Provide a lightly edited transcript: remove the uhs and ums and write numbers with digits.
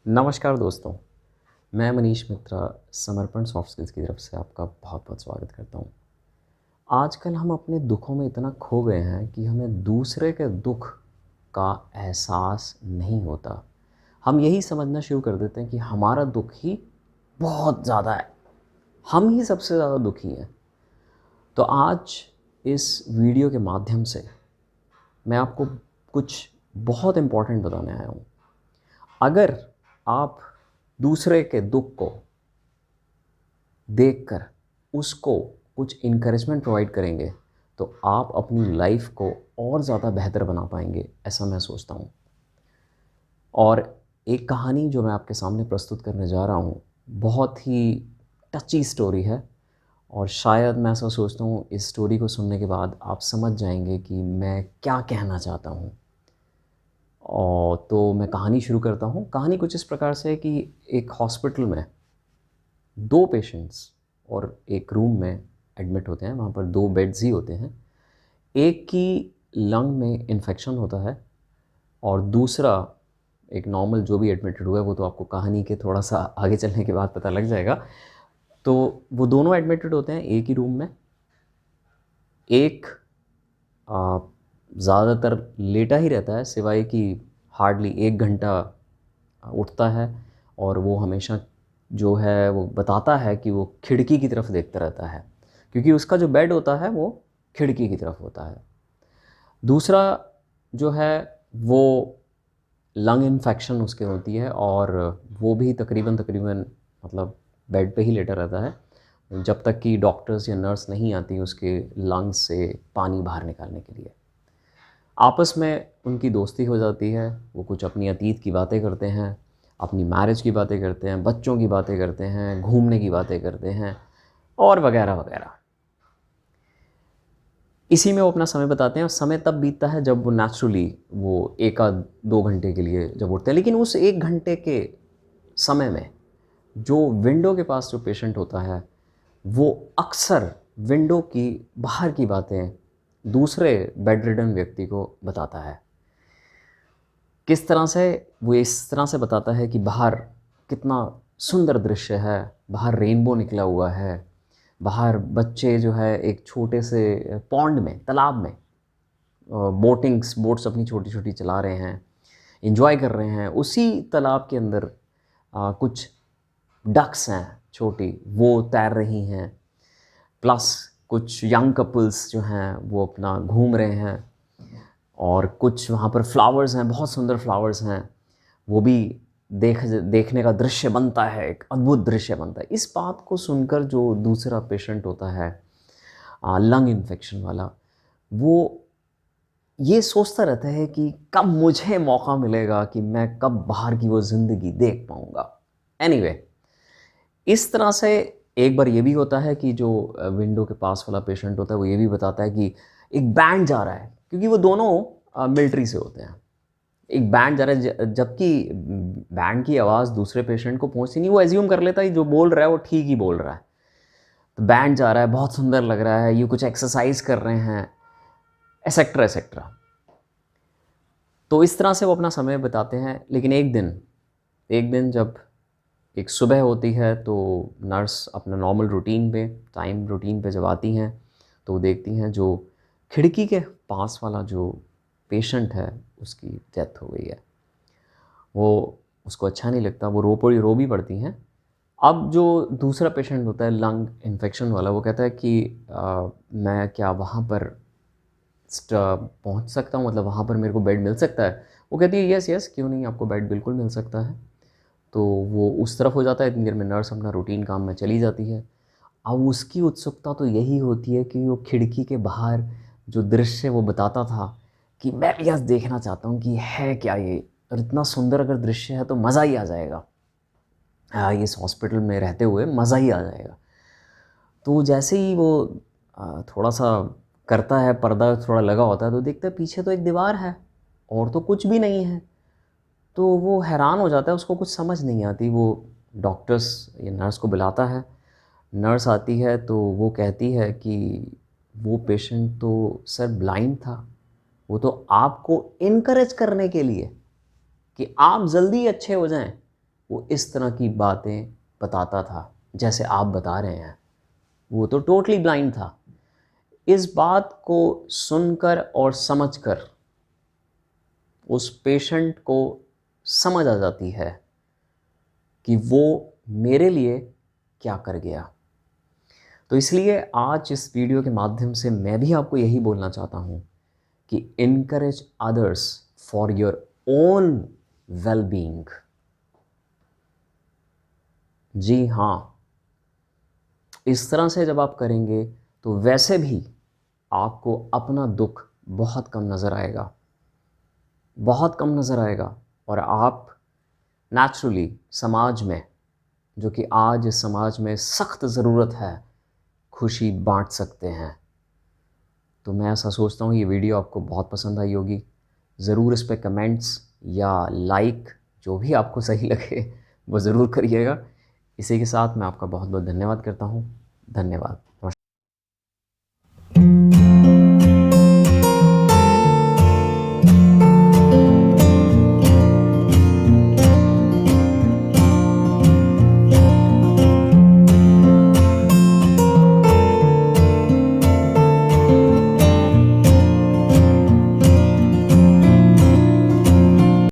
नमस्कार दोस्तों, मैं मनीष मित्रा समर्पण सॉफ्ट स्किल्स की तरफ से आपका बहुत बहुत स्वागत करता हूँ। आजकल हम अपने दुखों में इतना खो गए हैं कि हमें दूसरे के दुख का एहसास नहीं होता। हम यही समझना शुरू कर देते हैं कि हमारा दुख ही बहुत ज़्यादा है, हम ही सबसे ज़्यादा दुखी हैं। तो आज इस वीडियो के माध्यम से मैं आपको कुछ बहुत इम्पोर्टेंट बताने आया हूँ। अगर आप दूसरे के दुख को देखकर उसको कुछ इनकरेजमेंट प्रोवाइड करेंगे तो आप अपनी लाइफ को और ज़्यादा बेहतर बना पाएंगे, ऐसा मैं सोचता हूँ। और एक कहानी जो मैं आपके सामने प्रस्तुत करने जा रहा हूँ, बहुत ही टची स्टोरी है और शायद मैं ऐसा सोचता हूँ इस स्टोरी को सुनने के बाद आप समझ जाएंगे कि मैं क्या कहना चाहता हूँ। और तो मैं कहानी शुरू करता हूँ। कहानी कुछ इस प्रकार से है कि एक हॉस्पिटल में दो पेशेंट्स और एक रूम में एडमिट होते हैं। वहाँ पर दो बेड्स ही होते हैं। एक की लंग में इन्फेक्शन होता है और दूसरा एक नॉर्मल जो भी एडमिटेड हुआ है, वो तो आपको कहानी के थोड़ा सा आगे चलने के बाद पता लग जाएगा। तो वो दोनों एडमिटेड होते हैं एक ही रूम में। एक ज़्यादातर लेटा ही रहता है, सिवाय कि हार्डली 1 घंटा उठता है और वो हमेशा जो है वो बताता है कि वो खिड़की की तरफ देखता रहता है, क्योंकि उसका जो बेड होता है वो खिड़की की तरफ होता है। दूसरा जो है वो लंग इन्फेक्शन उसके होती है और वो भी तकरीबन तकरीबन मतलब बेड पे ही लेटा रहता है जब तक कि डॉक्टर्स या नर्स नहीं आती उसके लंग्स से पानी बाहर निकालने के लिए। आपस में उनकी दोस्ती हो जाती है, वो कुछ अपनी अतीत की बातें करते हैं, अपनी मैरिज की बातें करते हैं, बच्चों की बातें करते हैं, घूमने की बातें करते हैं और वगैरह वगैरह। इसी में वो अपना समय बताते हैं और समय तब बीतता है जब वो नेचुरली वो 1 आध 2 घंटे के लिए जब उठते हैं। लेकिन उस 1 घंटे के समय में जो विंडो के पास जो पेशेंट होता है वो अक्सर विंडो की बाहर की बातें दूसरे बेड रिडन व्यक्ति को बताता है। किस तरह से? वो इस तरह से बताता है कि बाहर कितना सुंदर दृश्य है, बाहर रेनबो निकला हुआ है, बाहर बच्चे जो है एक छोटे से पॉन्ड में, तालाब में बोट्स अपनी छोटी छोटी चला रहे हैं, इंजॉय कर रहे हैं। उसी तालाब के अंदर कुछ डक्स हैं छोटी, वो तैर रही हैं। प्लस कुछ यंग कपल्स जो हैं वो अपना घूम रहे हैं और कुछ वहाँ पर फ्लावर्स हैं, बहुत सुंदर फ्लावर्स हैं। वो भी देखने का दृश्य बनता है, एक अद्भुत दृश्य बनता है। इस बात को सुनकर जो दूसरा पेशेंट होता है लंग इन्फेक्शन वाला, वो ये सोचता रहता है कि कब मुझे मौका मिलेगा कि मैं कब बाहर की वो ज़िंदगी देख पाऊँगा। एनीवे, इस तरह से एक बार ये भी होता है कि जो विंडो के पास वाला पेशेंट होता है वो ये भी बताता है कि एक बैंड जा रहा है, क्योंकि वो दोनों मिलिट्री से होते हैं। एक बैंड जा रहा है, जबकि बैंड की आवाज़ दूसरे पेशेंट को पहुंचती नहीं, वो एज्यूम कर लेता है जो बोल रहा है वो ठीक ही बोल रहा है। तो बैंड जा रहा है, बहुत सुंदर लग रहा है, ये कुछ एक्सरसाइज कर रहे हैं, एसेक्ट्रा एसेक्ट्रा। तो इस तरह से वो अपना समय बिताते हैं। लेकिन एक दिन जब एक सुबह होती है तो नर्स अपना नॉर्मल रूटीन पे, टाइम रूटीन पे जब आती हैं तो वो देखती हैं जो खिड़की के पास वाला जो पेशेंट है उसकी डेथ हो गई है। वो उसको अच्छा नहीं लगता, वो रो भी पड़ती हैं। अब जो दूसरा पेशेंट होता है लंग इन्फेक्शन वाला, वो कहता है कि मैं क्या वहाँ पर पहुँच सकता हूँ, मतलब वहाँ पर मेरे को बेड मिल सकता है? वो कहती है यस यस, क्यों नहीं, आपको बेड बिल्कुल मिल सकता है। तो वो उस तरफ हो जाता है। इतनी देर में नर्स अपना रूटीन काम में चली जाती है। अब उसकी उत्सुकता तो यही होती है कि वो खिड़की के बाहर जो दृश्य वो बताता था कि मैं भी आज देखना चाहता हूँ कि है क्या ये, और इतना सुंदर अगर दृश्य है तो मज़ा ही आ जाएगा। इस हॉस्पिटल में रहते हुए मज़ा ही आ जाएगा। तो जैसे ही वो थोड़ा सा करता है, पर्दा थोड़ा लगा होता है तो देखता है पीछे तो एक दीवार है और तो कुछ भी नहीं है। तो वो हैरान हो जाता है, उसको कुछ समझ नहीं आती। वो डॉक्टर्स या नर्स को बुलाता है। नर्स आती है तो वो कहती है कि वो पेशेंट तो सर ब्लाइंड था, वो तो आपको इनकरेज करने के लिए कि आप जल्दी अच्छे हो जाएं, वो इस तरह की बातें बताता था जैसे आप बता रहे हैं। वो तो टोटली ब्लाइंड था। इस बात को सुनकर और समझकर उस पेशेंट को समझ आ जाती है कि वो मेरे लिए क्या कर गया। तो इसलिए आज इस वीडियो के माध्यम से मैं भी आपको यही बोलना चाहता हूँ कि encourage others for your own well being. जी हाँ, इस तरह से जब आप करेंगे तो वैसे भी आपको अपना दुख बहुत कम नज़र आएगा, बहुत कम नज़र आएगा। और आप नेचुरली समाज में, जो कि आज इस समाज में सख्त ज़रूरत है, खुशी बांट सकते हैं। तो मैं ऐसा सोचता हूँ ये वीडियो आपको बहुत पसंद आई होगी। ज़रूर इस पे कमेंट्स या लाइक जो भी आपको सही लगे वो ज़रूर करिएगा। इसी के साथ मैं आपका बहुत बहुत धन्यवाद करता हूँ। धन्यवाद।